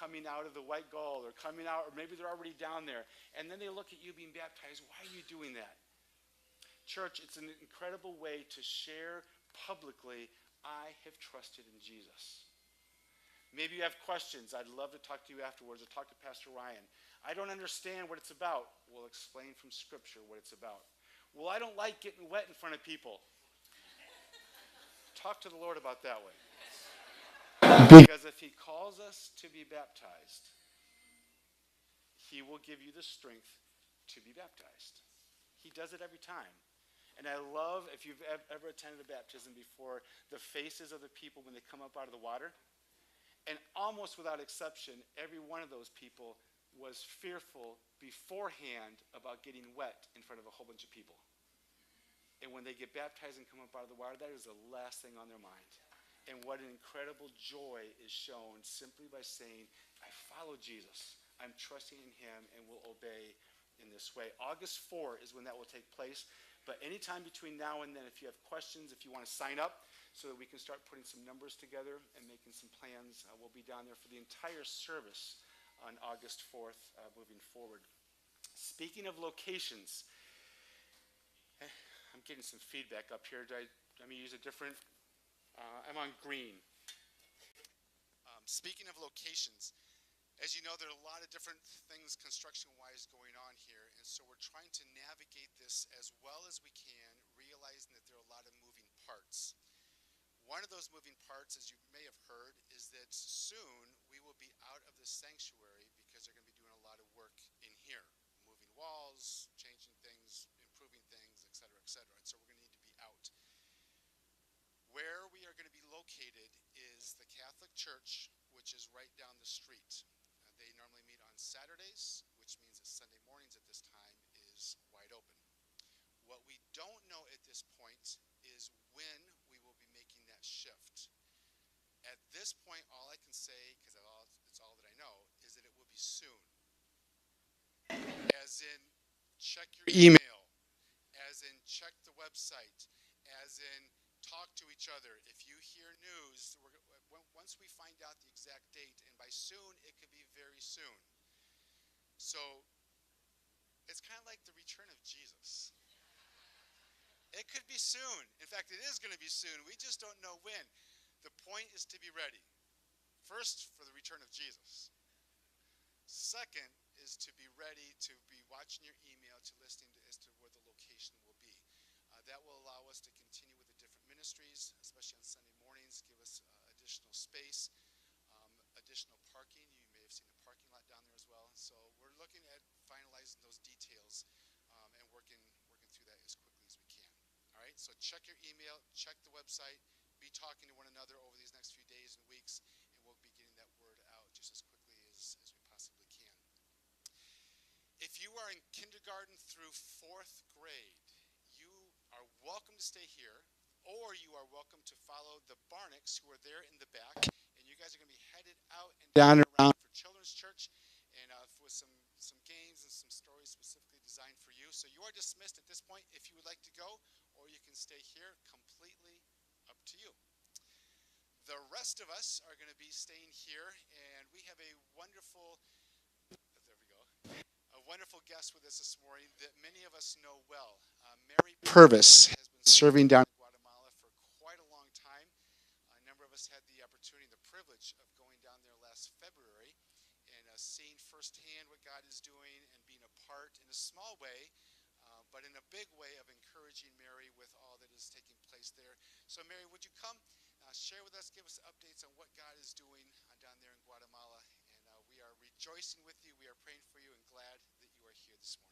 coming out of the white gold or coming out, or maybe they're already down there. And then they look at you being baptized. Why are you doing that? Church, it's an incredible way to share publicly, I have trusted in Jesus. Maybe you have questions. I'd love to talk to you afterwards or talk to Pastor Ryan. I don't understand what it's about. We'll explain from Scripture what it's about. Well, I don't like getting wet in front of people. Talk to the Lord about that way. Because if he calls us to be baptized, he will give you the strength to be baptized. He does it every time. And I love, if you've ever attended a baptism before, the faces of the people when they come up out of the water. And almost without exception, every one of those people was fearful beforehand about getting wet in front of a whole bunch of people. And when they get baptized and come up out of the water, that is the last thing on their mind. And what an incredible joy is shown simply by saying, I follow Jesus. I'm trusting in him and will obey in this way. August 4 is when that will take place. But anytime between now and then, if you have questions, if you want to sign up so that we can start putting some numbers together and making some plans, we'll be down there for the entire service on August 4th moving forward. Speaking of locations, I'm getting some feedback up here. Do I use a different? I'm on green. Speaking of locations, as you know, there are a lot of different things construction-wise going on here, and so we're trying to navigate this as well as we can, realizing that there are a lot of moving parts. One of those moving parts, as you may have heard, is that soon we will be out of the sanctuary because they're going to be doing a lot of work in here, moving walls, changing things, improving things, et cetera, and so we're going to need to be out. Where we are going to be located is the Catholic Church, which is right down the street. They normally meet on Saturdays, which means that Sunday mornings at this time is wide open. What we don't know at this point is when we will be making that shift. At this point, all I can say, because it's all that I know, is that it will be soon. As in, check your email. As in, check the website. As in, talk to each other. If you hear news, once we find out the exact date, and by soon, it could be very soon. So, it's kind of like the return of Jesus. It could be soon. In fact, it is going to be soon. We just don't know when. The point is to be ready. First, for the return of Jesus. Second is to be ready to be watching your email, to listening as to where the location will be. That will allow us to continue with the different ministries, especially on Sunday mornings, give us additional space, additional parking. You may have seen the parking lot down there as well. So we're looking at finalizing those details and working through that as quickly as we can. All right, so check your email, check the website, be talking to one another over these next few days and weeks, and we'll be getting that word out just as quickly as we possibly can. If you are in kindergarten through 4th grade, you are welcome to stay here, or you are welcome to follow the Barnicks who are there in the back, and you guys are going to be headed out and down and around for Children's Church, and with some games and some stories specifically designed for you. So you are dismissed at this point if you would like to go, or you can stay here, completely up to you. The rest of us are going to be staying here, and we have a wonderful, wonderful guest with us this morning that many of us know well. Mary Purvis has been serving down in Guatemala for quite a long time. A number of us had the opportunity, the privilege of going down there last February and seeing firsthand what God is doing and being a part in a small way, but in a big way of encouraging Mary with all that is taking place there. So Mary, would you come share with us, give us updates on what God is doing down there in Guatemala, and we are rejoicing with you, we are praying for you, and glad that you are here this morning.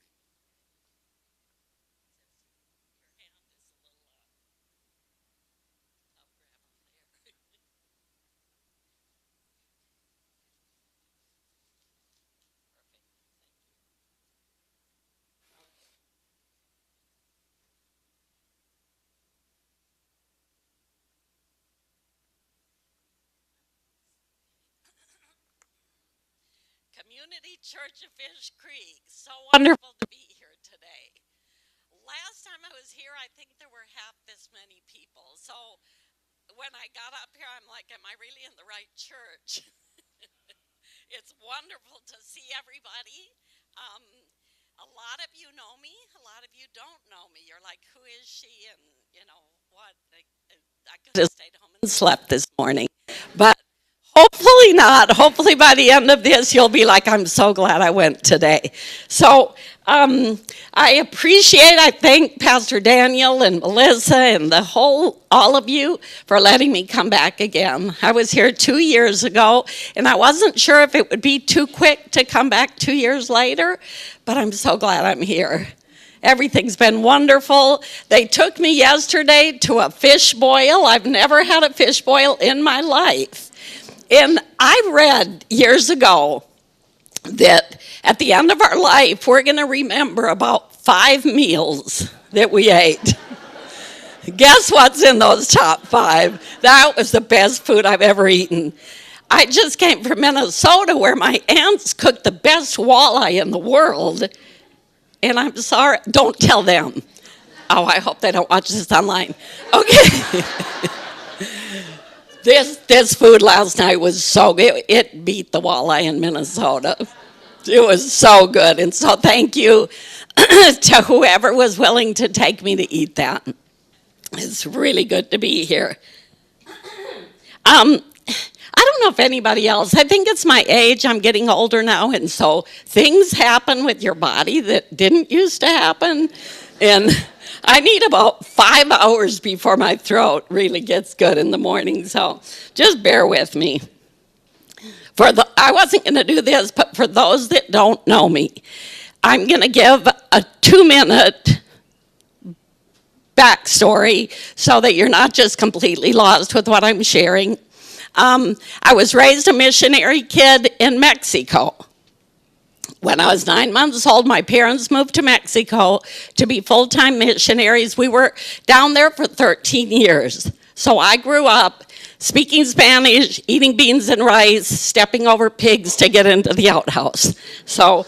Community Church of Fish Creek. So wonderful to be here today. Last time I was here, I think there were half this many people. So when I got up here, I'm like, am I really in the right church? It's wonderful to see everybody. Um, a lot of you know me, a lot of you don't know me. You're like, who is she? And you know what? I could have stayed home and slept this morning. But hopefully not. Hopefully by the end of this, you'll be like, I'm so glad I went today. So I thank Pastor Daniel and Melissa and all of you for letting me come back again. I was here 2 years ago, and I wasn't sure if it would be too quick to come back 2 years later, but I'm so glad I'm here. Everything's been wonderful. They took me yesterday to a fish boil. I've never had a fish boil in my life. And I read years ago that at the end of our life, we're going to remember about 5 meals that we ate. Guess what's in those top 5? That was the best food I've ever eaten. I just came from Minnesota where my aunts cooked the best walleye in the world. And I'm sorry, don't tell them. Oh, I hope they don't watch this online. Okay. This food last night was so good. It beat the walleye in Minnesota. It was so good. And so thank you to whoever was willing to take me to eat that. It's really good to be here. I don't know if anybody else, I think it's my age. I'm getting older now, and so things happen with your body that didn't used to happen. And I need about 5 hours before my throat really gets good in the morning, so just bear with me. I wasn't going to do this, but for those that don't know me, I'm going to give a 2-minute backstory so that you're not just completely lost with what I'm sharing. I was raised a missionary kid in Mexico. When I was 9 months old, my parents moved to Mexico to be full-time missionaries. We were down there for 13 years. So I grew up speaking Spanish, eating beans and rice, stepping over pigs to get into the outhouse. So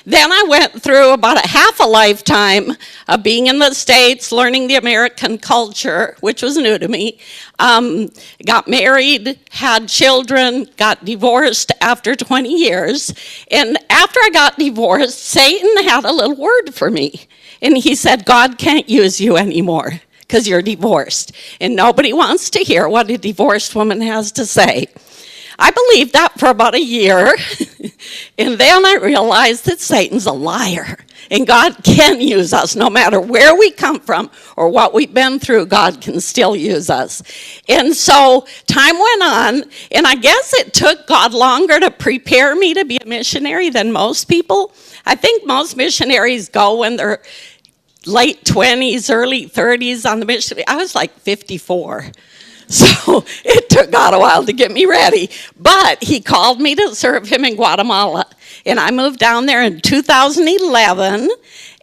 then I went through about half a lifetime of being in the States, learning the American culture, which was new to me. Got married, had children, got divorced after 20 years. And after I got divorced, Satan had a little word for me. And he said, God can't use you anymore because you're divorced. And nobody wants to hear what a divorced woman has to say. I believed that for about a year, and then I realized that Satan's a liar, and God can use us no matter where we come from or what we've been through. God can still use us. And so time went on, and I guess it took God longer to prepare me to be a missionary than most people. I think most missionaries go when they're late 20s, early 30s on the mission. I was like 54. So it took God a while to get me ready. But he called me to serve him in Guatemala. And I moved down there in 2011.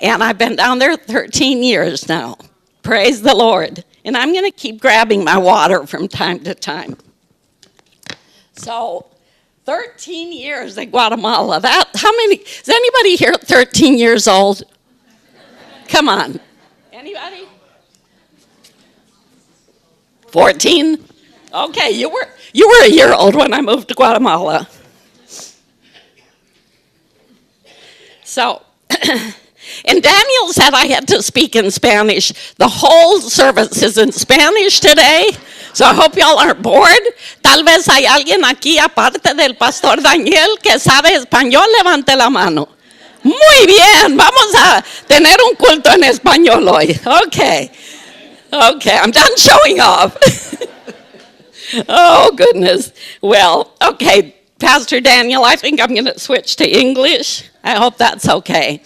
And I've been down there 13 years now. Praise the Lord. And I'm going to keep grabbing my water from time to time. So 13 years in Guatemala. Is anybody here 13 years old? Come on. Anybody? 14? Okay, you were a year old when I moved to Guatemala. So, and Daniel said I had to speak in Spanish. The whole service is in Spanish today, so I hope y'all aren't bored. Tal vez hay alguien aquí, aparte del pastor Daniel, que sabe español, levante la mano. Muy bien, vamos a tener un culto en español hoy. Okay, I'm done showing off. Oh, goodness. Well, okay, Pastor Daniel, I think I'm going to switch to English. I hope that's okay.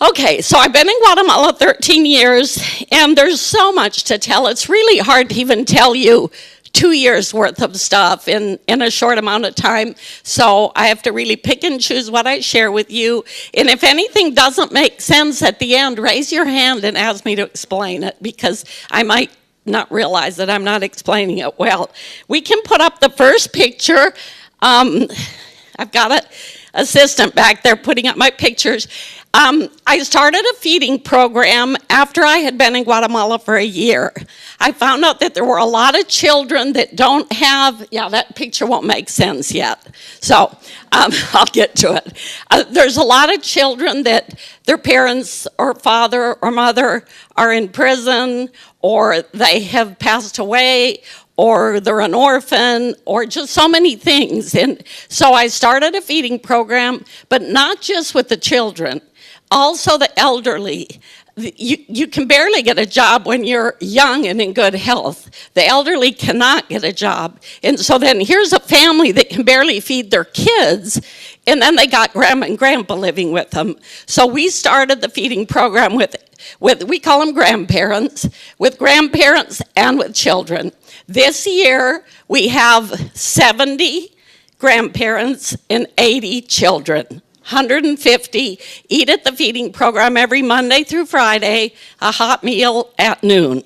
Okay, so I've been in Guatemala 13 years, and there's so much to tell. It's really hard to even tell you 2 years worth of stuff in a short amount of time. So I have to really pick and choose what I share with you. And if anything doesn't make sense at the end, raise your hand and ask me to explain it, because I might not realize that I'm not explaining it well. We can put up the first picture. I've got it. assistant back there putting up my pictures. I started a feeding program after I had been in Guatemala for a year. I found out that there were a lot of children that don't have, yeah, that picture won't make sense yet. So I'll get to it. There's a lot of children that their parents or father or mother are in prison, or they have passed away, or they're an orphan, or just so many things. And so I started a feeding program, but not just with the children, also the elderly. You can barely get a job when you're young and in good health. The elderly cannot get a job. And so then here's a family that can barely feed their kids, and then they got grandma and grandpa living with them. So we started the feeding program with we call them grandparents, with grandparents and with children. This year, we have 70 grandparents and 80 children. 150 eat at the feeding program every Monday through Friday, a hot meal at noon.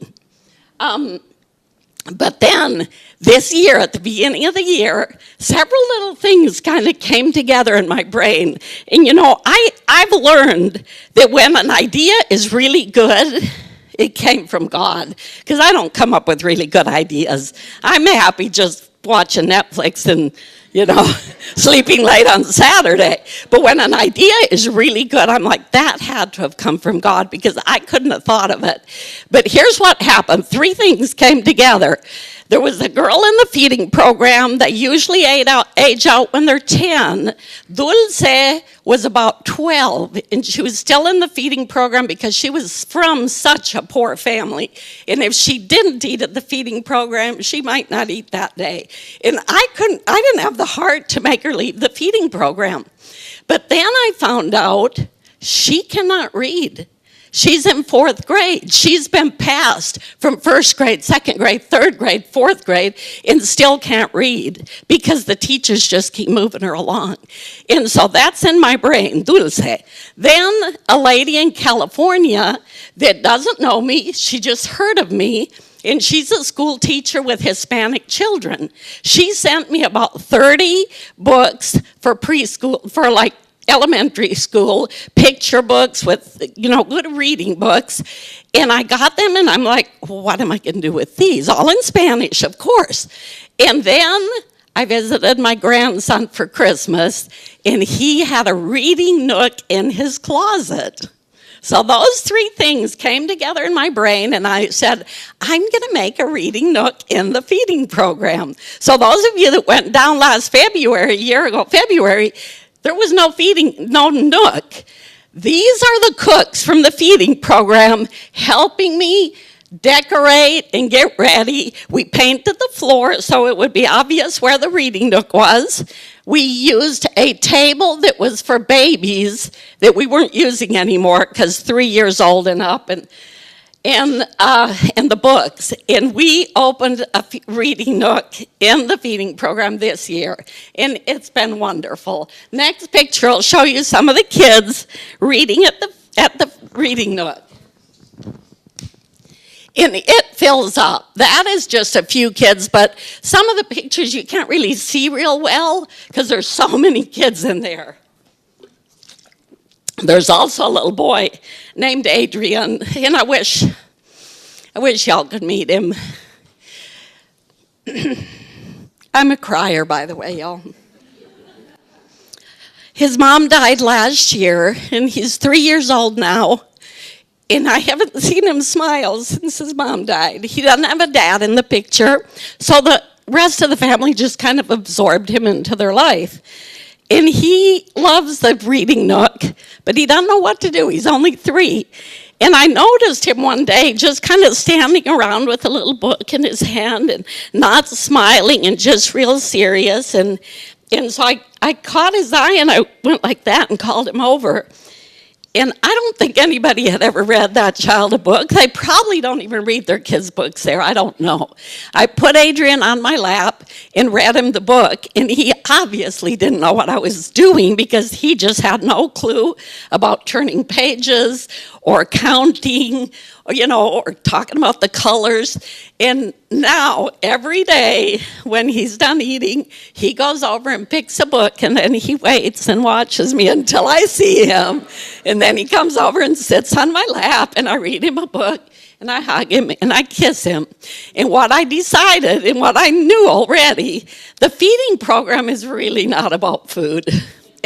But then this year, at the beginning of the year, several little things kind of came together in my brain. And you know, I've learned that when an idea is really good, it came from God, because I don't come up with really good ideas. I'm happy just watching Netflix and, you know, sleeping late on Saturday. But when an idea is really good, I'm like, that had to have come from God, because I couldn't have thought of it. But here's what happened. 3 things came together. There was a girl in the feeding program that usually age out when they're 10. Dulce was about 12, and she was still in the feeding program because she was from such a poor family. And if she didn't eat at the feeding program, she might not eat that day. And I didn't have the heart to make her leave the feeding program. But then I found out she cannot read. She's in 4th grade. She's been passed from 1st grade, 2nd grade, 3rd grade, 4th grade, and still can't read because the teachers just keep moving her along. And so that's in my brain, Dulce. Then a lady in California that doesn't know me, she just heard of me, and she's a school teacher with Hispanic children. She sent me about 30 books for preschool, for like elementary school, picture books with, you know, good reading books. And I got them, and I'm like, well, what am I going to do with these? All in Spanish, of course. And then I visited my grandson for Christmas, and he had a reading nook in his closet. So those 3 things came together in my brain, and I said, I'm going to make a reading nook in the feeding program. So those of you that went down last February, a year ago, February, there was no nook. These are the cooks from the feeding program helping me decorate and get ready. We painted the floor so it would be obvious where the reading nook was. We used a table that was for babies that we weren't using anymore because 3 years old and up, and the books. And we opened a reading nook in the feeding program this year, and it's been wonderful. Next picture will show you some of the kids reading at the reading nook. And it fills up. That is just a few kids, but some of the pictures you can't really see real well because there's so many kids in there. There's also a little boy named Adrian, and I wish y'all could meet him. I'm a crier, by the way, y'all. His mom died last year, and he's 3 years old now, and I haven't seen him smile since his mom died. He doesn't have a dad in the picture, so the rest of the family just kind of absorbed him into their life. And he loves the reading nook, but he doesn't know what to do. He's only 3. And I noticed him one day just kind of standing around with a little book in his hand and not smiling and just real serious. And so I caught his eye, and I went like that and called him over. And I don't think anybody had ever read that child a book. They probably don't even read their kids' books there. I don't know. I put Adrian on my lap and read him the book, and he obviously didn't know what I was doing because he just had no clue about turning pages or counting, or talking about the colors. And now, every day when he's done eating, he goes over and picks a book, and then he waits and watches me until I see him. And then he comes over and sits on my lap, and I read him a book, and I hug him, and I kiss him. And what I decided, and what I knew already, the feeding program is really not about food.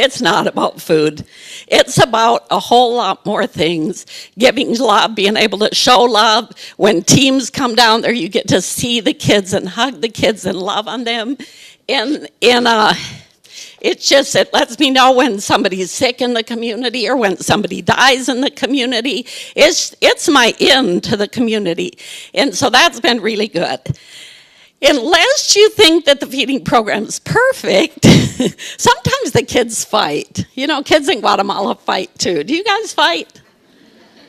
It's not about food. It's about a whole lot more things. Giving love, being able to show love. When teams come down there, you get to see the kids and hug the kids and love on them. And it lets me know when somebody's sick in the community or when somebody dies in the community. It's my in to the community. And so that's been really good. Unless you think that the feeding program is perfect, sometimes the kids fight. Kids in Guatemala fight too. Do you guys fight?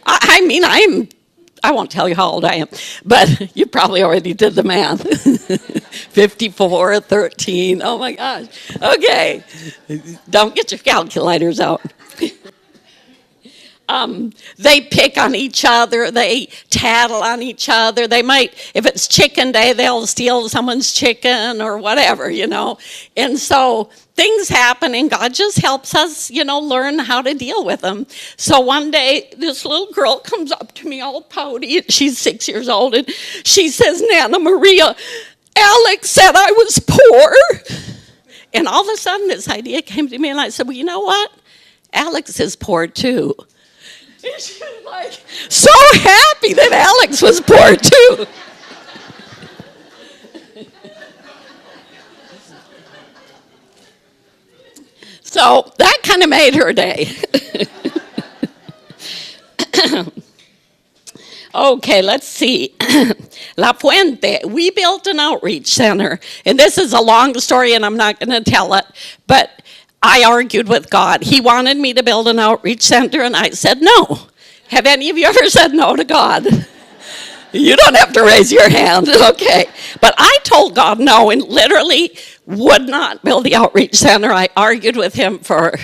I won't tell you how old I am, but you probably already did the math. 54, 13, oh my gosh. Okay, don't get your calculators out. They pick on each other, they tattle on each other. They might, if it's chicken day, they'll steal someone's chicken or whatever, And so things happen, and God just helps us, learn how to deal with them. So one day, this little girl comes up to me all pouty. She's 6 years old, and she says, "Nana Maria, Alex said I was poor." And all of a sudden, this idea came to me, and I said, "Well, you know what? Alex is poor too." And she was like, so happy that Alex was poor too. So that kind of made her day. Okay, let's see. La Fuente, we built an outreach center. And this is a long story, and I'm not going to tell it. But I argued with God. He wanted me to build an outreach center, and I said no. Have any of you ever said no to God? You don't have to raise your hand, okay. But I told God no, and literally would not build the outreach center. I argued with him for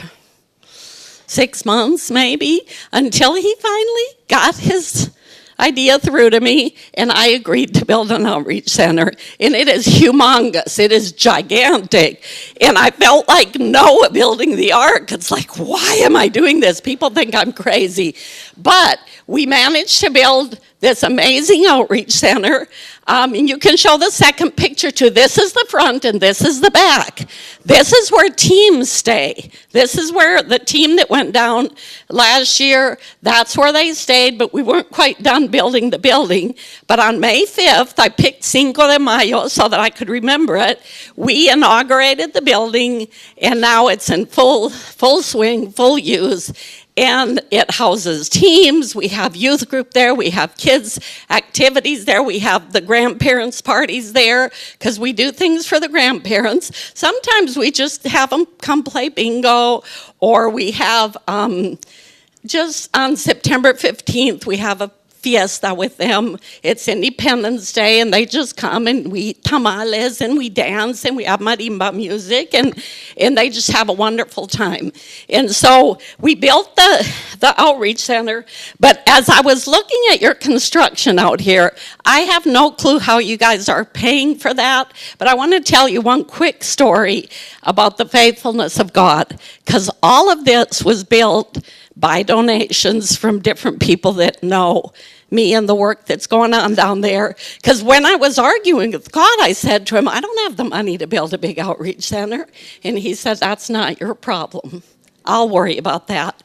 6 months, maybe, until he finally got his idea through to me, and I agreed to build an outreach center. And it is humongous. It is gigantic. And I felt like Noah building the ark. It's like, why am I doing this? People think I'm crazy. But we managed to build this amazing outreach center. And you can show the second picture too. This is the front and this is the back. This is where teams stay. This is where the team that went down last year, that's where they stayed, but we weren't quite done building the building. But on May 5th, I picked Cinco de Mayo so that I could remember it. We inaugurated the building, and now it's in full swing, full use. And it houses teams. We have youth group there. We have kids activities there. We have the grandparents parties there because we do things for the grandparents. Sometimes we just have them come play bingo, or we have just on September 15th, we have a fiesta with them. It's Independence Day, and they just come and we eat tamales and we dance and we have marimba music, and they just have a wonderful time. And so we built the outreach center, but as I was looking at your construction out here, I have no clue how you guys are paying for that, but I want to tell you one quick story about the faithfulness of God, because all of this was built by donations from different people that know me and the work that's going on down there. Because when I was arguing with God, I said to him, I don't have the money to build a big outreach center. And he said, that's not your problem. I'll worry about that.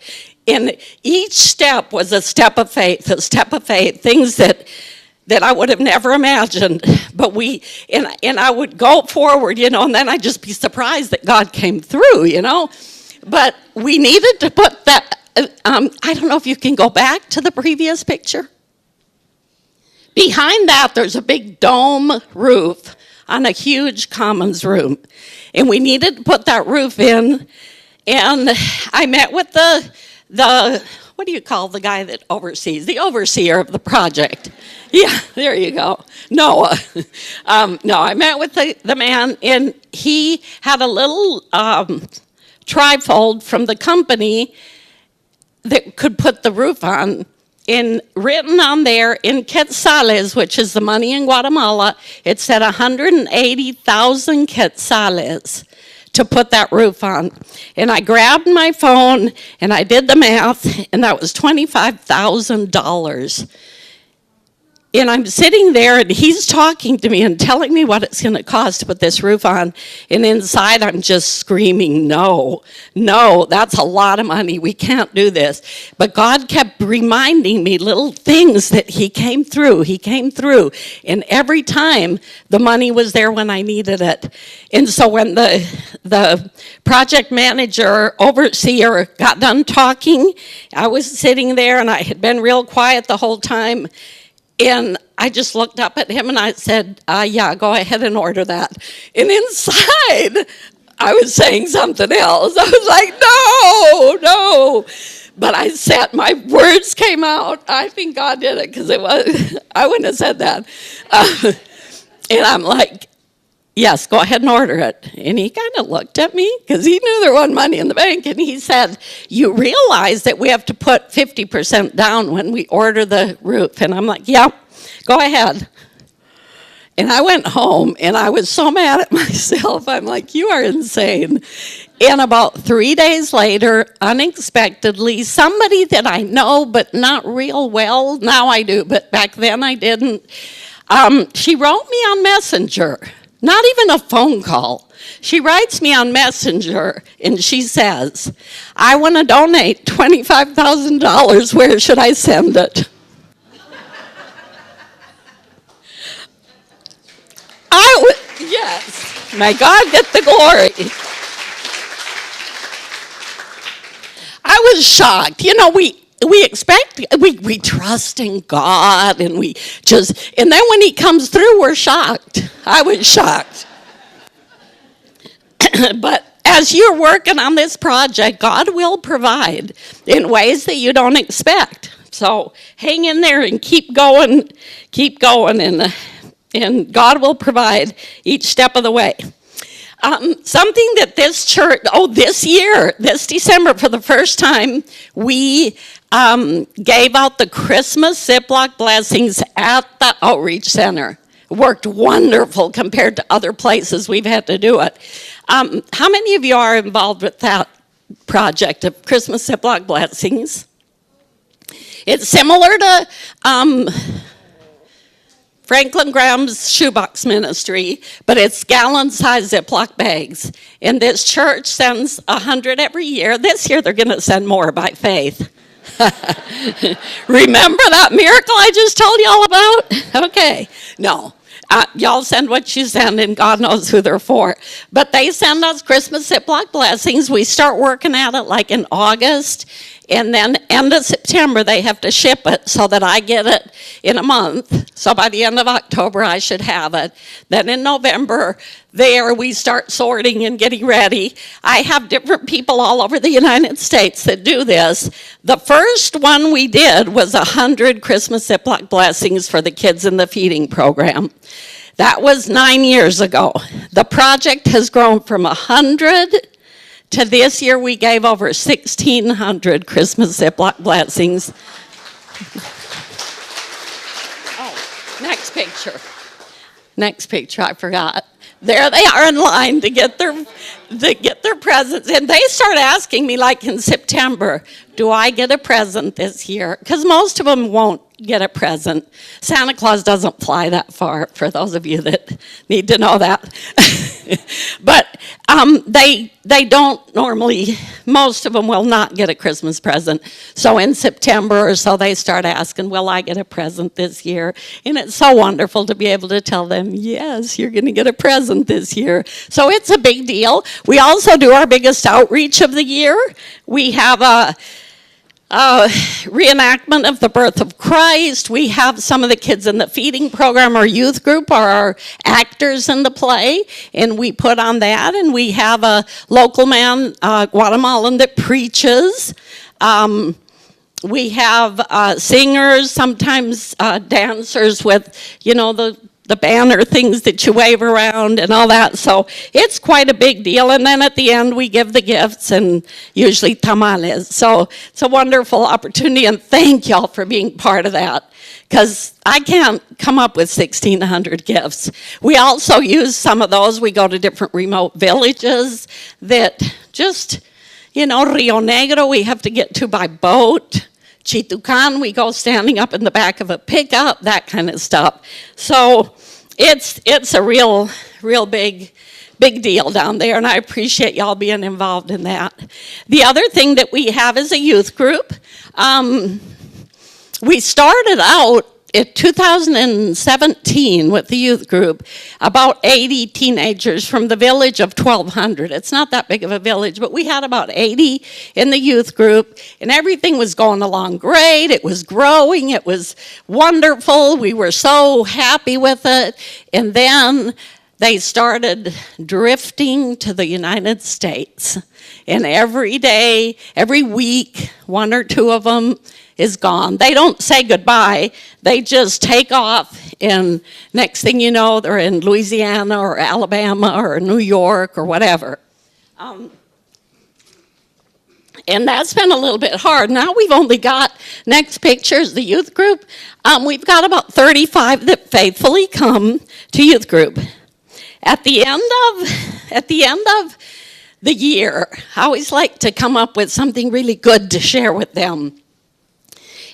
And each step was a step of faith, things that I would have never imagined. But and I would go forward, and then I'd just be surprised that God came through, But we needed to put that, I don't know if you can go back to the previous picture. Behind that, there's a big dome roof on a huge commons room. And we needed to put that roof in. And I met with the what do you call the guy that oversees? The overseer of the project. Yeah, there you go. Noah. No, I met with the man, and he had a little trifold from the company that could put the roof on. written on there in quetzales, which is the money in Guatemala, it said 180,000 quetzales to put that roof on. And I grabbed my phone and I did the math, and that was $25,000. And I'm sitting there, and he's talking to me and telling me what it's going to cost to put this roof on. And inside, I'm just screaming, no, that's a lot of money. We can't do this. But God kept reminding me little things that he came through. He came through. And every time, the money was there when I needed it. And so when the project manager, overseer, got done talking, I was sitting there, and I had been real quiet the whole time. And I just looked up at him and I said, yeah, go ahead and order that. And inside, I was saying something else. I was like, no. But I said, my words came out. I think God did it, because I wouldn't have said that. And I'm like, yes, go ahead and order it. And he kind of looked at me, because he knew there wasn't money in the bank. And he said, you realize that we have to put 50% down when we order the roof? And I'm like, yeah, go ahead. And I went home, and I was so mad at myself. I'm like, you are insane. And about 3 days later, unexpectedly, somebody that I know but not real well, now I do, but back then I didn't, she wrote me on Messenger. Not even a phone call. She writes me on Messenger, and she says, I want to donate $25,000. Where should I send it? Yes, may God get the glory. I was shocked. You know, we trust in God, and and then when he comes through, we're shocked. I was shocked. But as you're working on this project, God will provide in ways that you don't expect. So hang in there and keep going, and God will provide each step of the way. Something that this church, this December, for the first time, we gave out the Christmas Ziploc blessings at the Outreach Center. Worked wonderful compared to other places we've had to do it. How many of you are involved with that project of Christmas Ziploc blessings? It's similar to Franklin Graham's shoebox ministry, but it's gallon-sized Ziploc bags. And this church sends 100 every year. This year they're going to send more by faith. Remember that miracle I just told you all about? Okay. No. Y'all send what you send, and God knows who they're for. But they send us Christmas Ziploc blessings. We start working at it like in August, and then end of September they have to ship it so that I get it in a month. So by the end of October I should have it. Then in November we start sorting and getting ready. I have different people all over the United States that do this. The first one we did was 100 Christmas Ziploc blessings for the kids in the feeding program. That was 9 years ago. The project has grown from 100 to this year we gave over 1,600 Christmas Ziploc blessings. Oh, next picture, I forgot. There they are in line to get their presents. And they start asking me, like in September, do I get a present this year? Because most of them won't get a present. Santa Claus doesn't fly that far, for those of you that need to know that. But they don't normally, most of them will not get a Christmas present. So in September or so, they start asking, will I get a present this year? And it's so wonderful to be able to tell them, yes, you're going to get a present this year. So it's a big deal. We also do our biggest outreach of the year. We have a reenactment of the birth of Christ. We have some of the kids in the feeding program. Our youth group are our actors in the play, and we put on that. And we have a local man, Guatemalan, that preaches. We have singers, sometimes dancers with, the the banner things that you wave around and all that. So it's quite a big deal. And then at the end, we give the gifts and usually tamales. So it's a wonderful opportunity, and thank y'all for being part of that, because I can't come up with 1,600 gifts. We also use some of those. We go to different remote villages that just, Rio Negro we have to get to by boat. Chitucan, we go standing up in the back of a pickup, that kind of stuff. So it's a real big deal down there, and I appreciate y'all being involved in that. The other thing that we have is a youth group. We started out in 2017 with the youth group, about 80 teenagers from the village of 1,200. It's not that big of a village, but we had about 80 in the youth group, and everything was going along great. It was growing. It was wonderful. We were so happy with it. And then they started drifting to the United States. And every day, every week, one or two of them is gone. They don't say goodbye. They just take off, and next thing you know, they're in Louisiana or Alabama or New York or whatever. And that's been a little bit hard. Now we've only got, next picture is the youth group. We've got about 35 that faithfully come to youth group. At the end of the year, I always like to come up with something really good to share with them.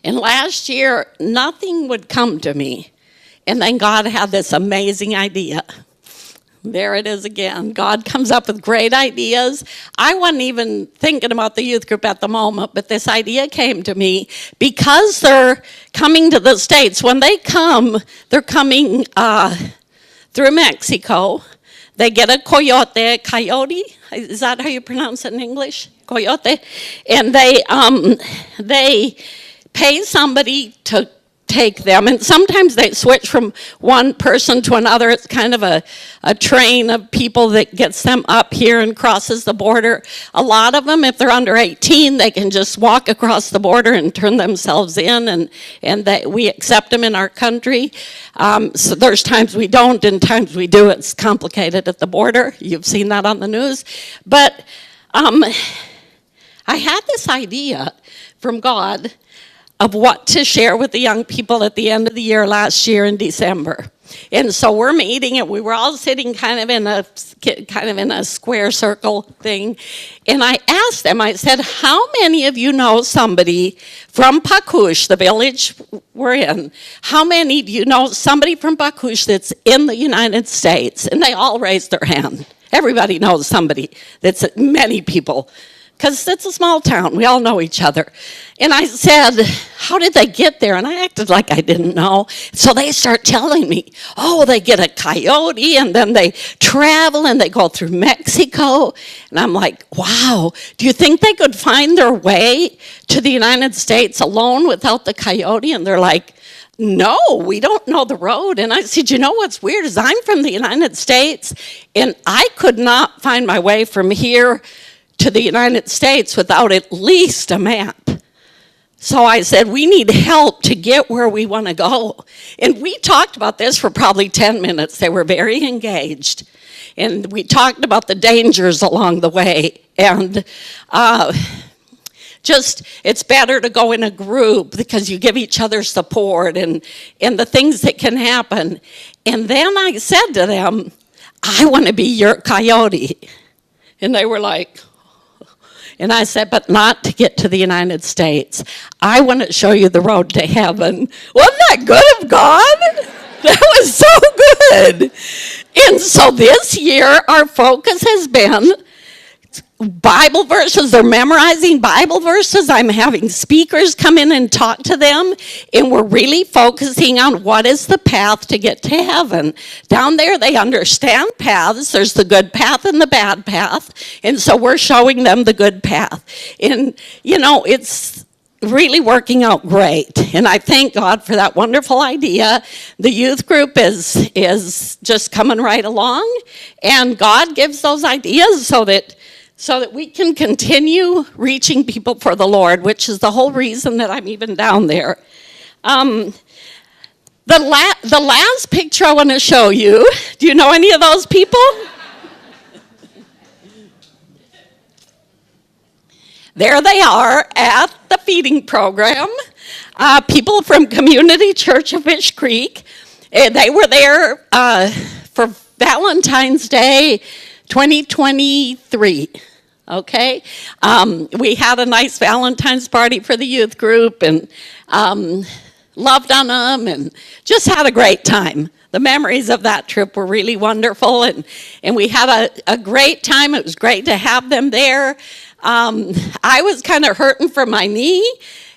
And last year, nothing would come to me. And then God had this amazing idea. There it is again. God comes up with great ideas. I wasn't even thinking about the youth group at the moment, but this idea came to me because they're coming to the States. When they come, they're coming through Mexico. They get a coyote, is that how you pronounce it in English? Coyote. And they pay somebody to take them, and sometimes they switch from one person to another. It's kind of a train of people that gets them up here and crosses the border. A lot of them, if they're under 18, they can just walk across the border and turn themselves in, and we accept them in our country. So there's times we don't and times we do. It's complicated at the border. You've seen that on the news. But I had this idea from God of what to share with the young people at the end of the year last year in December. And so we're meeting, and we were all sitting kind of in a square circle thing. And I asked them, I said, how many of you know somebody from Pacush, the village we're in? How many do you know somebody from Pacush that's in the United States? And they all raised their hand. Everybody knows somebody. That's many people. Because it's a small town. We all know each other. And I said, how did they get there? And I acted like I didn't know. So they start telling me, oh, they get a coyote, and then they travel, and they go through Mexico. And I'm like, wow, do you think they could find their way to the United States alone without the coyote? And they're like, no, we don't know the road. And I said, you know what's weird is I'm from the United States, and I could not find my way from here to the United States without at least a map. So I said, we need help to get where we want to go. And we talked about this for probably 10 minutes. They were very engaged. And we talked about the dangers along the way. And just, it's better to go in a group because you give each other support and the things that can happen. And then I said to them, I want to be your coyote. And they were like, and I said, but not to get to the United States. I want to show you the road to heaven. Wasn't that good of God? That was so good. And so this year, our focus has been Bible verses. They're memorizing Bible verses. I'm having speakers come in and talk to them, and we're really focusing on what is the path to get to heaven. Down there, they understand paths. There's the good path and the bad path, and so we're showing them the good path. And, it's really working out great, and I thank God for that wonderful idea. The youth group is just coming right along, and God gives those ideas so that we can continue reaching people for the Lord, which is the whole reason that I'm even down there. The The last picture I want to show you, do you know any of those people? There they are at the feeding program. People from Community Church of Fish Creek. They were there for Valentine's Day 2023. Okay? We had a nice Valentine's party for the youth group and loved on them and just had a great time. The memories of that trip were really wonderful, and we had a great time. It was great to have them there. I was kind of hurting from my knee,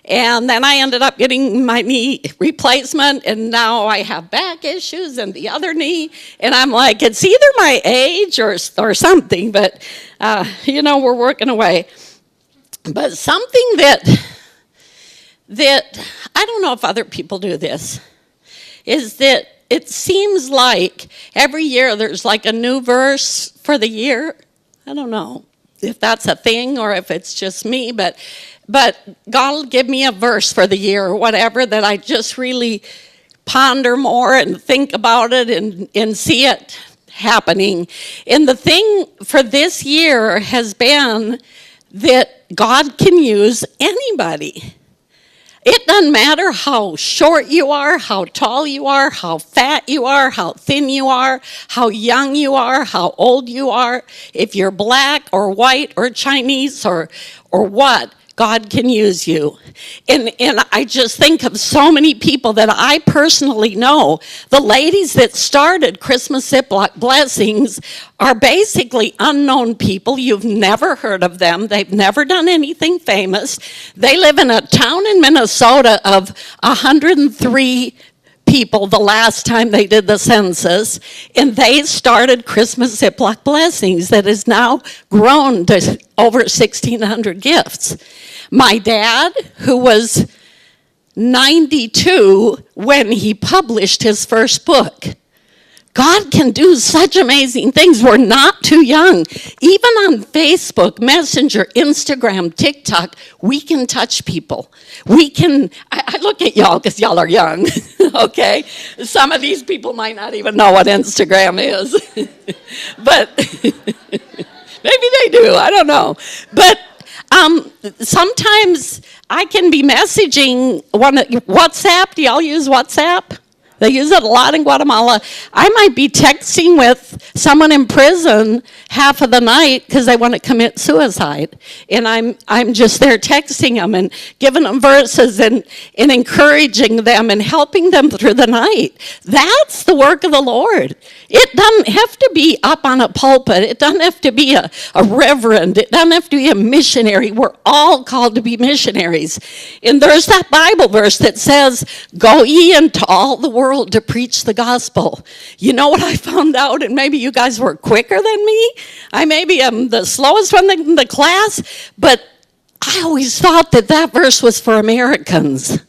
and then I ended up getting my knee replacement, and now I have back issues and the other knee, and I'm like, it's either my age or something, but, we're working away. But something that I don't know if other people do this, is that it seems like every year there's like a new verse for the year. I don't know if that's a thing or if it's just me, but God will give me a verse for the year or whatever that I just really ponder more and think about it and see it happening. And the thing for this year has been that God can use anybody. It doesn't matter how short you are, how tall you are, how fat you are, how thin you are, how young you are, how old you are, if you're black or white or Chinese or what, God can use you. And I just think of so many people that I personally know. The ladies that started Christmas Ziploc Blessings are basically unknown people. You've never heard of them. They've never done anything famous. They live in a town in Minnesota of 103 people the last time they did the census, and they started Christmas Ziploc Blessings that has now grown to over 1,600 gifts. My dad, who was 92 when he published his first book. God can do such amazing things. We're not too young. Even on Facebook, Messenger, Instagram, TikTok, we can touch people. We can, I look at y'all because y'all are young, okay? Some of these people might not even know what Instagram is. But maybe they do, I don't know. But sometimes I can be messaging WhatsApp. Do y'all use WhatsApp? They use it a lot in Guatemala. I might be texting with someone in prison half of the night because they want to commit suicide. And I'm just there texting them and giving them verses and encouraging them and helping them through the night. That's the work of the Lord. It doesn't have to be up on a pulpit. It doesn't have to be a reverend. It doesn't have to be a missionary. We're all called to be missionaries. And there's that Bible verse that says, "Go ye into all the world to preach the gospel." You know what I found out, and maybe you guys were quicker than me. I maybe am the slowest one in the class, but I always thought that verse was for Americans.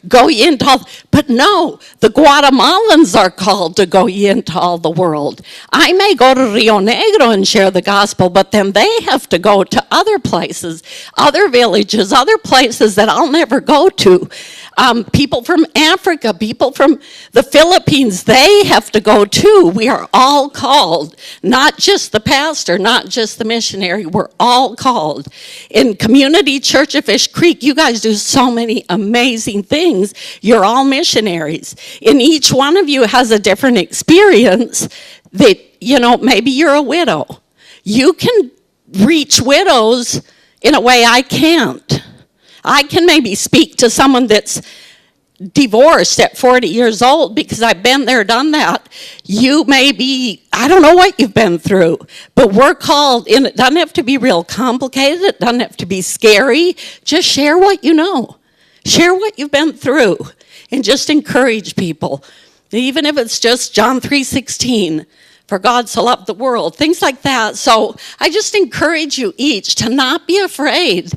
Go ye into all, but no, the Guatemalans are called to go ye into all the world. I may go to Rio Negro and share the gospel, but then they have to go to other places, other villages, other places that I'll never go to. People from Africa, people from the Philippines, they have to go too. We are all called, not just the pastor, not just the missionary. We're all called. In Community Church of Fish Creek, you guys do so many amazing things. You're all missionaries. And each one of you has a different experience that, maybe you're a widow. You can reach widows in a way I can't. I can maybe speak to someone that's divorced at 40 years old because I've been there, done that. You may be, I don't know what you've been through, but we're called, and it doesn't have to be real complicated. It doesn't have to be scary. Just share what you know. Share what you've been through and just encourage people. Even if it's just John 3:16, for God so loved the world, things like that. So I just encourage you each to not be afraid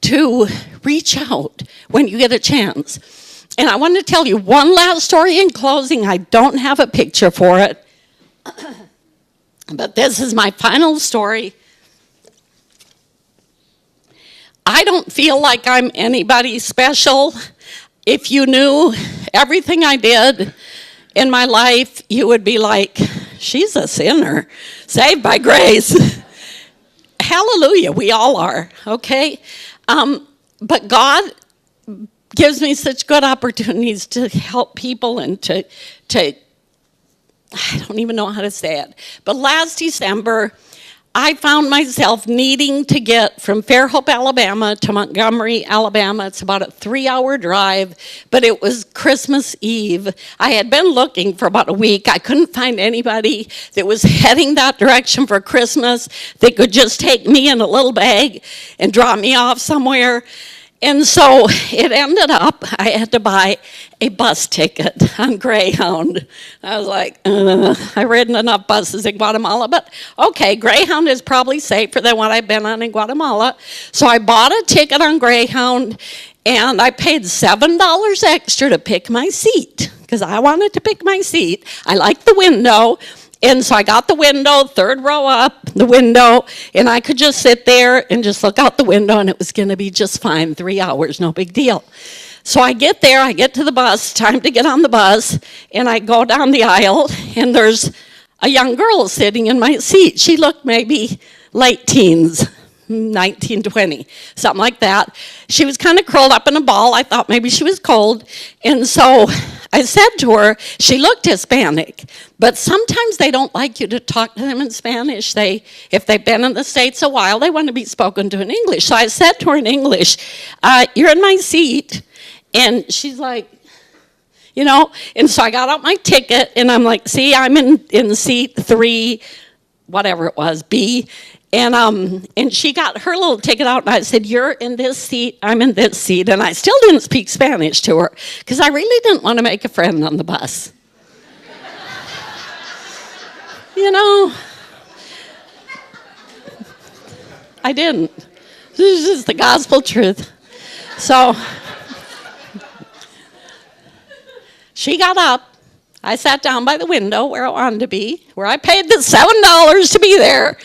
to reach out when you get a chance. And I want to tell you one last story in closing. I don't have a picture for it, but this is my final story. I don't feel like I'm anybody special. if you knew everything I did in my life, you would be like, she's a sinner, saved by grace. Hallelujah, we all are, okay? But God gives me such good opportunities to help people and to I don't even know how to say it. But last December, I found myself needing to get from Fairhope, Alabama to Montgomery, Alabama. It's about a 3-hour drive, but it was Christmas Eve. I had been looking for about a week. I couldn't find anybody that was heading that direction for Christmas that could just take me in a little bag and drop me off somewhere. And so it ended up, I had to buy a bus ticket on Greyhound. I was like, I've ridden enough buses in Guatemala, but okay, Greyhound is probably safer than what I've been on in Guatemala. So I bought a ticket on Greyhound, and I paid $7 extra to pick my seat, because I wanted to pick my seat. I liked the window. And so I got the window, 3rd row up, the window, and I could just sit there and just look out the window, and it was going to be just fine, 3 hours, no big deal. So I get there, I get to the bus, time to get on the bus, and I go down the aisle, and there's a young girl sitting in my seat. She looked maybe late teens, 19, 20, something like that. She was kind of curled up in a ball. I thought maybe she was cold. And so I said to her, she looked Hispanic, but sometimes they don't like you to talk to them in Spanish. If they've been in the States a while, they want to be spoken to in English. So I said to her in English, you're in my seat. And she's like, you know, and so I got out my ticket, and I'm like, see, I'm in seat 3, whatever it was, B. And she got her little ticket out, and I said, you're in this seat, I'm in this seat. And I still didn't speak Spanish to her, because I really didn't want to make a friend on the bus. You know, I didn't. This is just the gospel truth. So she got up. I sat down by the window where I wanted to be, where I paid the $7 to be there.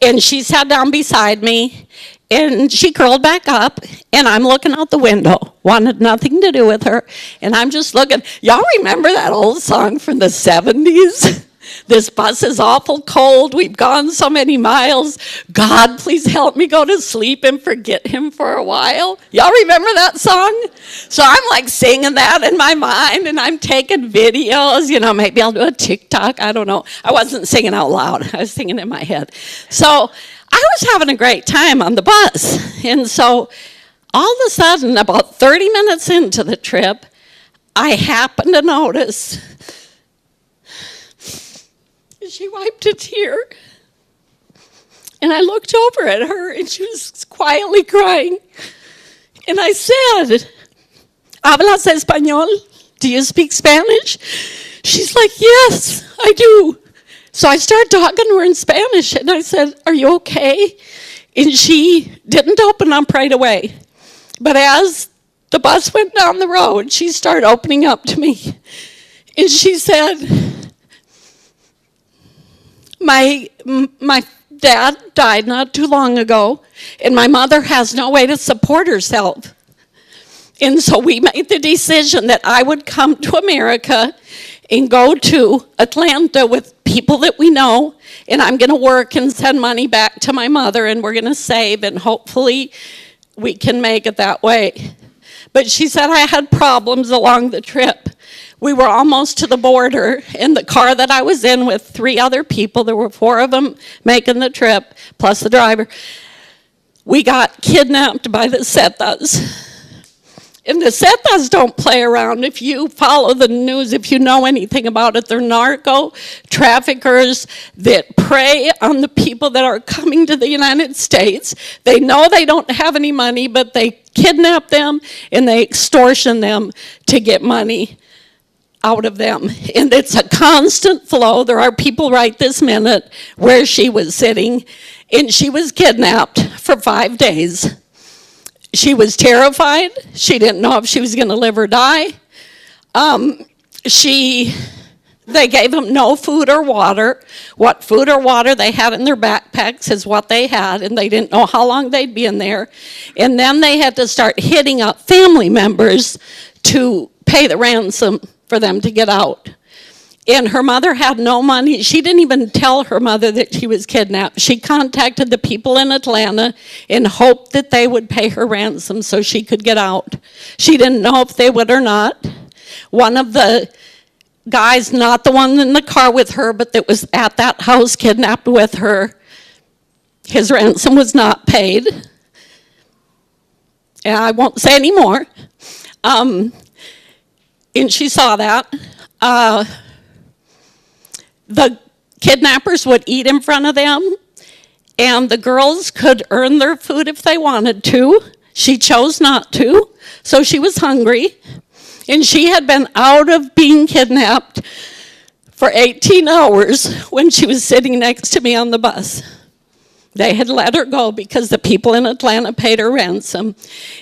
And she sat down beside me, and she curled back up, and I'm looking out the window, wanted nothing to do with her. And I'm just looking. Y'all remember that old song from the 70s? This bus is awful cold. We've gone so many miles. God, please help me go to sleep and forget him for a while. Y'all remember that song? So I'm like singing that in my mind, and I'm taking videos. You know, maybe I'll do a TikTok. I don't know. I wasn't singing out loud. I was singing in my head. So I was having a great time on the bus. And so all of a sudden, about 30 minutes into the trip, I happened to notice she wiped a tear, and I looked over at her, and she was quietly crying. And I said, ¿Hablas español? Do you speak Spanish? She's like, yes, I do. So I started talking to her in Spanish, and I said, are you okay? And she didn't open up right away. But as the bus went down the road, she started opening up to me. And she said, My dad died not too long ago, and my mother has no way to support herself. And so we made the decision that I would come to America and go to Atlanta with people that we know, and I'm going to work and send money back to my mother, and we're going to save, and hopefully we can make it that way. But she said I had problems along the trip. We were almost to the border, in the car that I was in with 3 other people. There were 4 of them making the trip, plus the driver. We got kidnapped by the Zetas. And the Zetas don't play around. If you follow the news, if you know anything about it, they're narco traffickers that prey on the people that are coming to the United States. They know they don't have any money, but they kidnap them and they extortion them to get money out of them. And it's a constant flow. There are people right this minute where she was sitting, and she was kidnapped for 5 days. She was terrified. She didn't know if she was going to live or die. They gave them no food or water. What food or water they had in their backpacks is what they had, and they didn't know how long they'd be in there. And then they had to start hitting up family members to pay the ransom for them to get out. And her mother had no money. She didn't even tell her mother that she was kidnapped. She contacted the people in Atlanta in hope that they would pay her ransom so she could get out. She didn't know if they would or not. One of the guys, not the one in the car with her, but that was at that house kidnapped with her, his ransom was not paid. And I won't say any more. And she saw that. The kidnappers would eat in front of them, and the girls could earn their food if they wanted to. She chose not to, so she was hungry, and she had been out of being kidnapped for 18 hours when she was sitting next to me on the bus. They had let her go because the people in Atlanta paid her ransom,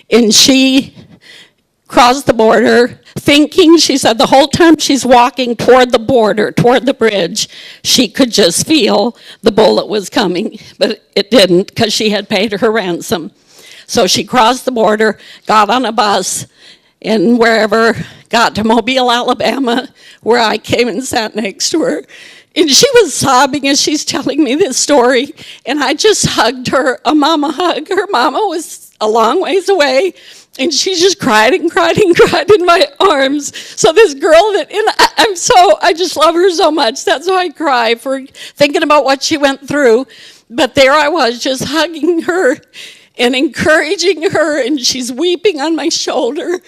and she crossed the border thinking, she said the whole time she's walking toward the border, toward the bridge, she could just feel the bullet was coming, but it didn't because she had paid her ransom. So she crossed the border, got on a bus, and wherever, got to Mobile, Alabama, where I came and sat next to her. And she was sobbing as she's telling me this story, and I just hugged her, a mama hug. Her mama was a long ways away, and she just cried and cried and cried in my arms. So this girl that, and I just love her so much. That's why I cry, for thinking about what she went through. But there I was, just hugging her and encouraging her, and she's weeping on my shoulder.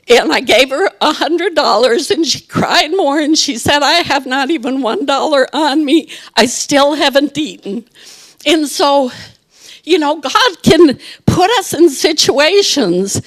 And I gave her $100, and she cried more, and she said, I have not even $1 on me. I still haven't eaten. And so, you know, God can put us in situations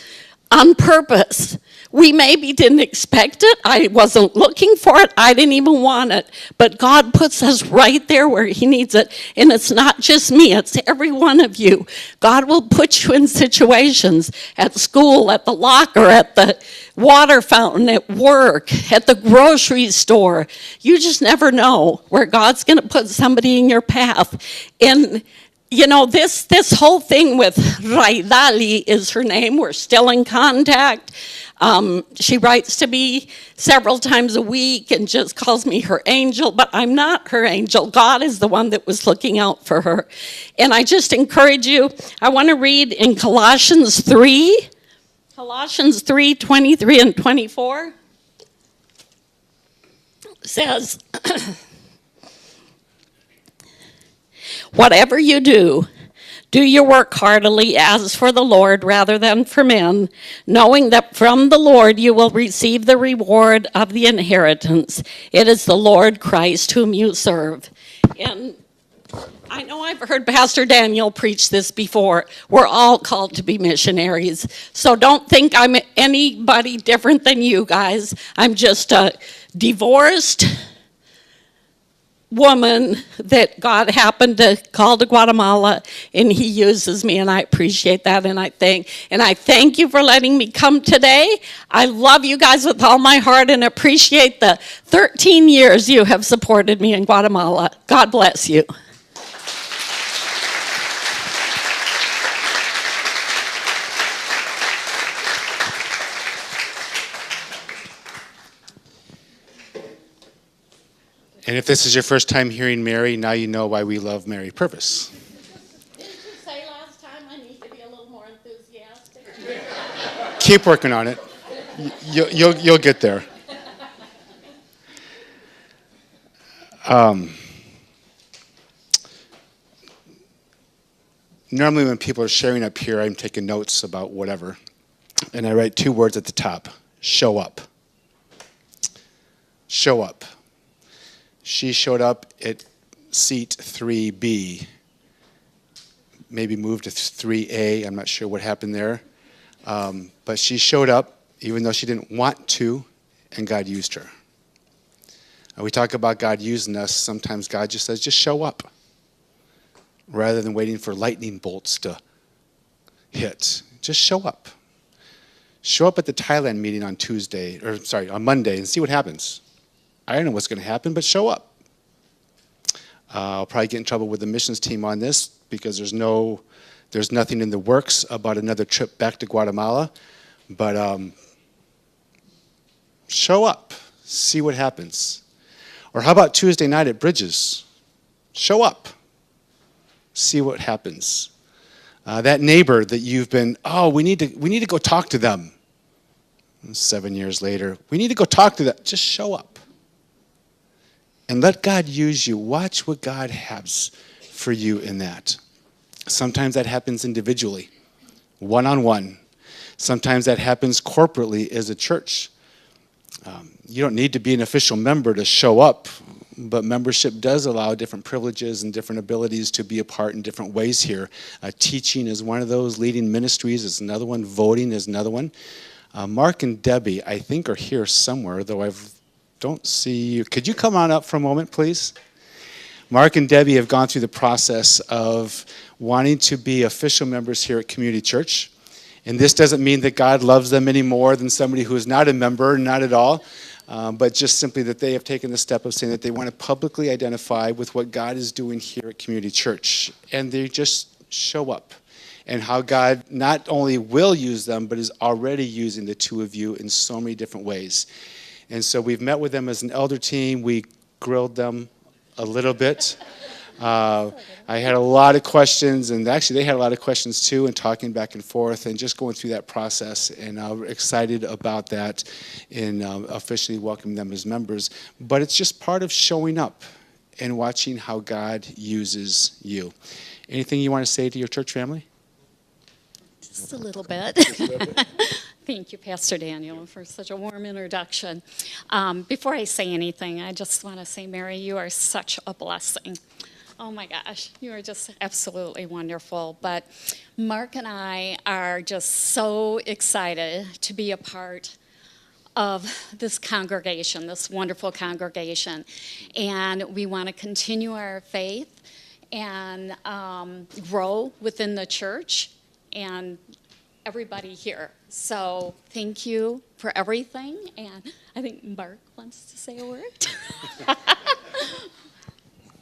on purpose. We maybe didn't expect it. I wasn't looking for it. I didn't even want it. But God puts us right there where he needs it. And it's not just me. It's every one of you. God will put you in situations at school, at the locker, at the water fountain, at work, at the grocery store. You just never know where God's going to put somebody in your path. And you know, this whole thing with Raidali is her name. We're still in contact. She writes to me several times a week and just calls me her angel, but I'm not her angel. God is the one that was looking out for her. And I just encourage you, I want to read in Colossians 3, 23 and 24. It says, whatever you do, do your work heartily as for the Lord rather than for men, knowing that from the Lord you will receive the reward of the inheritance. It is the Lord Christ whom you serve. And I know I've heard Pastor Daniel preach this before. We're all called to be missionaries. So don't think I'm anybody different than you guys. I'm just a divorced woman that God happened to call to Guatemala, and he uses me, and I appreciate that, and I thank you for letting me come today. I love you guys with all my heart and appreciate the 13 years you have supported me in Guatemala. God bless you. And if this is your first time hearing Mary, now you know why we love Mary Purvis. Didn't you say last time I need to be a little more enthusiastic? Keep working on it. You'll get there. Normally when people are sharing up here, I'm taking notes about whatever. And I write 2 words at the top. Show up. Show up. She showed up at seat 3B, maybe moved to 3A. I'm not sure what happened there. But she showed up even though she didn't want to, and God used her. We talk about God using us. Sometimes God just says, just show up, rather than waiting for lightning bolts to hit. Just show up. Show up at the Thailand meeting on on Monday and see what happens. I don't know what's going to happen, but show up. I'll probably get in trouble with the missions team on this because there's nothing in the works about another trip back to Guatemala. But Show up. See what happens. Or how about Tuesday night at Bridges? Show up. See what happens. That neighbor that you've been, we need to go talk to them. 7 years later, we need to go talk to them. Just show up. And let God use you. Watch what God has for you in that. Sometimes that happens individually, one-on-one. Sometimes that happens corporately as a church. You don't need to be an official member to show up, but membership does allow different privileges and different abilities to be a part in different ways here. Teaching is one of those. Leading ministries is another one. Voting is another one. Mark and Debbie, I think, are here somewhere, though I don't see you. Could you come on up for a moment, please? Mark and Debbie have gone through the process of wanting to be official members here at Community Church. And this doesn't mean that God loves them any more than somebody who is not a member, not at all. But just simply that they have taken the step of saying that they want to publicly identify with what God is doing here at Community Church. And they just show up. And how God not only will use them, but is already using the two of you in so many different ways. And so we've met with them as an elder team. We grilled them a little bit. I had a lot of questions, and actually they had a lot of questions too, and talking back and forth and just going through that process. And we're excited about that and officially welcoming them as members. But it's just part of showing up and watching how God uses you. Anything you want to say to your church family? Just a little bit. Thank you, Pastor Daniel, for such a warm introduction. Before I say anything, I just want to say, Mary, you are such a blessing. Oh my gosh, you are just absolutely wonderful. But Mark and I are just so excited to be a part of this congregation, this wonderful congregation. And we want to continue our faith and grow within the church and everybody here. So thank you for everything. And I think Mark wants to say a word.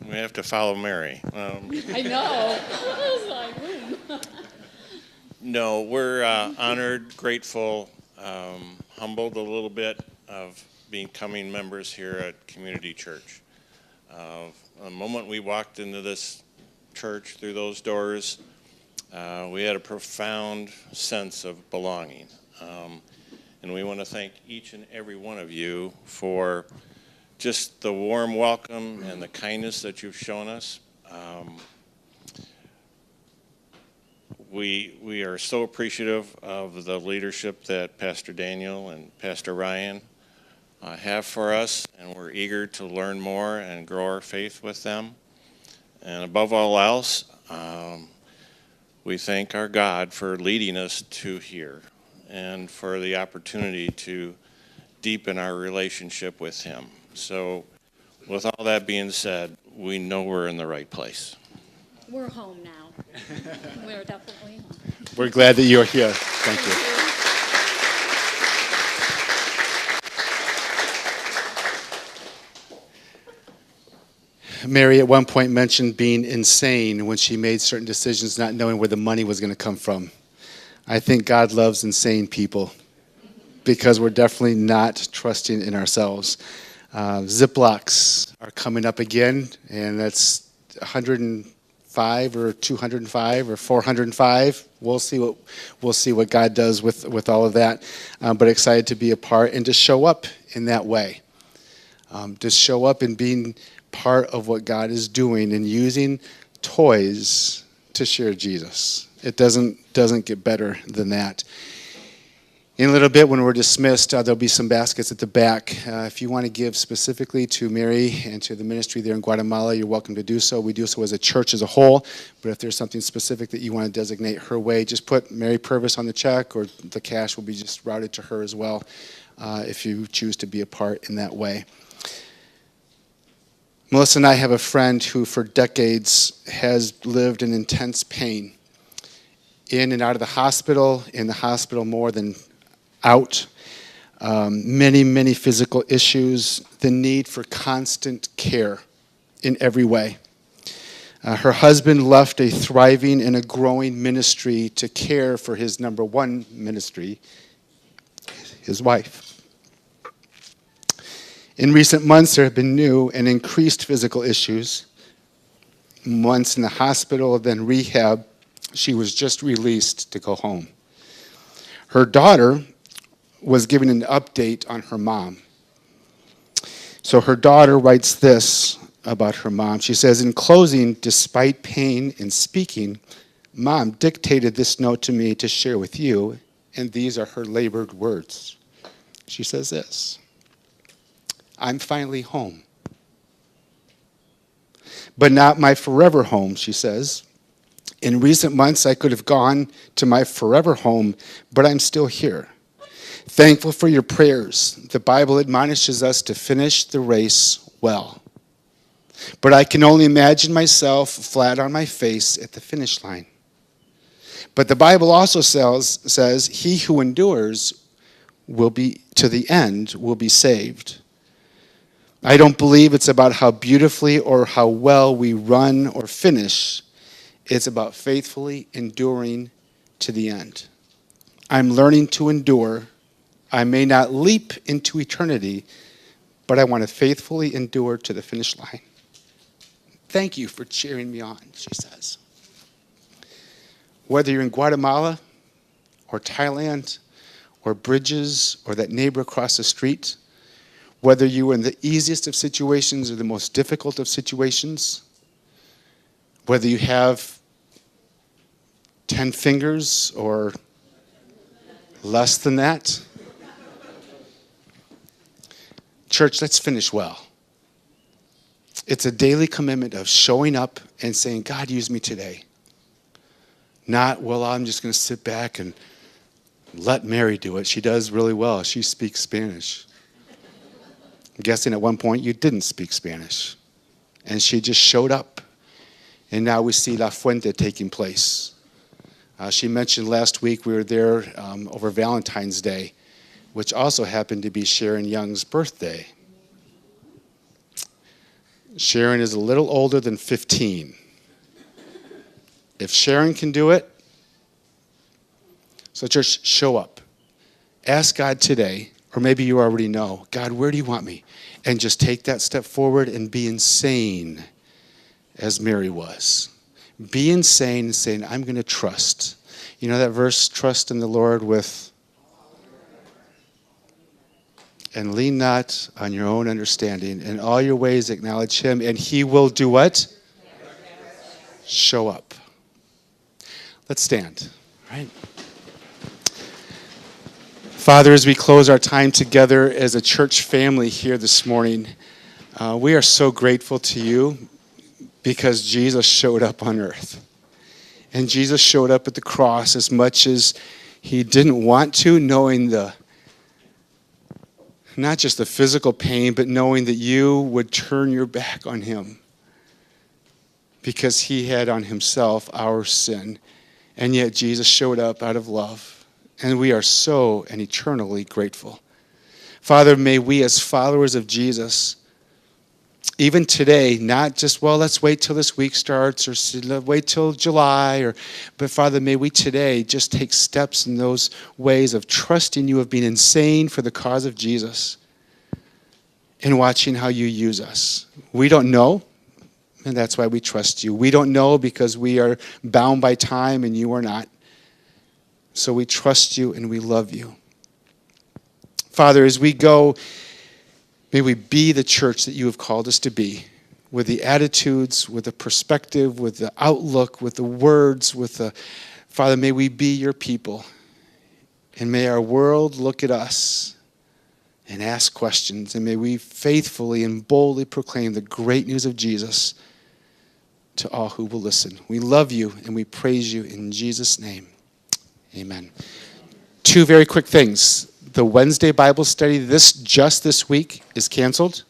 We have to follow Mary. I know. I was like, No, we're honored, grateful, humbled a little bit of becoming members here at Community Church. The moment we walked into this church through those doors, we had a profound sense of belonging. And we want to thank each and every one of you for just the warm welcome and the kindness that you've shown us. We are so appreciative of the leadership that Pastor Daniel and Pastor Ryan have for us, and we're eager to learn more and grow our faith with them. And above all else, we thank our God for leading us to here and for the opportunity to deepen our relationship with Him. So with all that being said, we know we're in the right place. we're home now. We're definitely home. We're glad that you're here. Thank you. Mary at one point mentioned being insane when she made certain decisions, not knowing where the money was going to come from. I think God loves insane people because we're definitely not trusting in ourselves. Ziplocs are coming up again, and that's 105 or 205 or 405. We'll see what God does with all of that. But excited to be a part and to show up in that way. To show up in being part of what God is doing and using toys to share Jesus. It doesn't get better than that. In a little bit, when we're dismissed, there'll be some baskets at the back. If you want to give specifically to Mary and to the ministry there in Guatemala, you're welcome to do so. We do so as a church as a whole. But if there's something specific that you want to designate her way, just put Mary Purvis on the check, or the cash will be just routed to her as well, if you choose to be a part in that way. Melissa and I have a friend who for decades has lived in intense pain. In and out of the hospital, in the hospital more than out. Many physical issues, the need for constant care in every way. Her husband left a thriving and a growing ministry to care for his number one ministry, his wife. In recent months, there have been new and increased physical issues. Once in the hospital, then rehab. She was just released to go home. Her daughter was given an update on her mom. So her daughter writes this about her mom. She says, in closing, despite pain in speaking, Mom dictated this note to me to share with you, and these are her labored words. She says this, I'm finally home. But not my forever home, she says. In recent months, I could have gone to my forever home, but I'm still here. Thankful for your prayers. The Bible admonishes us to finish the race well. But I can only imagine myself flat on my face at the finish line. But the Bible also says, he who endures will be to the end will be saved. I don't believe it's about how beautifully or how well we run or finish. It's about faithfully enduring to the end. I'm learning to endure. I may not leap into eternity, but I want to faithfully endure to the finish line. Thank you for cheering me on, she says. Whether you're in Guatemala or Thailand or Bridges or that neighbor across the street, whether you are in the easiest of situations or the most difficult of situations, whether you have 10 fingers or less than that, church, let's finish well. It's a daily commitment of showing up and saying, God, use me today. Not, well, I'm just going to sit back and let Mary do it. She does really well. She speaks Spanish. I'm guessing at one point you didn't speak Spanish. And she just showed up. And now we see La Fuente taking place. She mentioned last week we were there over Valentine's Day, which also happened to be Sharon Young's birthday. Sharon is a little older than 15. If Sharon can do it, so church, show up. Ask God today, or maybe you already know, God, where do you want me? And just take that step forward and be insane as Mary was. Be insane and saying, I'm going to trust. You know that verse, trust in the Lord with, and lean not on your own understanding. In all your ways acknowledge him, and he will do what? Show up. Let's stand, right? Father, as we close our time together as a church family here this morning, we are so grateful to you because Jesus showed up on earth. And Jesus showed up at the cross as much as he didn't want to, knowing not just the physical pain, but knowing that you would turn your back on him because he had on himself our sin. And yet Jesus showed up out of love. And we are so and eternally grateful. Father, may we as followers of Jesus, even today, not just, well, let's wait till this week starts or wait till July, but Father, may we today just take steps in those ways of trusting you, of being insane for the cause of Jesus and watching how you use us. We don't know, and that's why we trust you. We don't know because we are bound by time and you are not. So we trust you and we love you. Father, as we go, may we be the church that you have called us to be, with the attitudes, with the perspective, with the outlook, with the words, Father, may we be your people. And may our world look at us and ask questions. And may we faithfully and boldly proclaim the great news of Jesus to all who will listen. We love you and we praise you in Jesus' name. Amen. Two very quick things. The Wednesday Bible study just this week is canceled.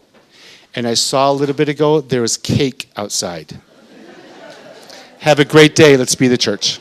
And I saw a little bit ago there was cake outside. Have a great day. Let's be the church.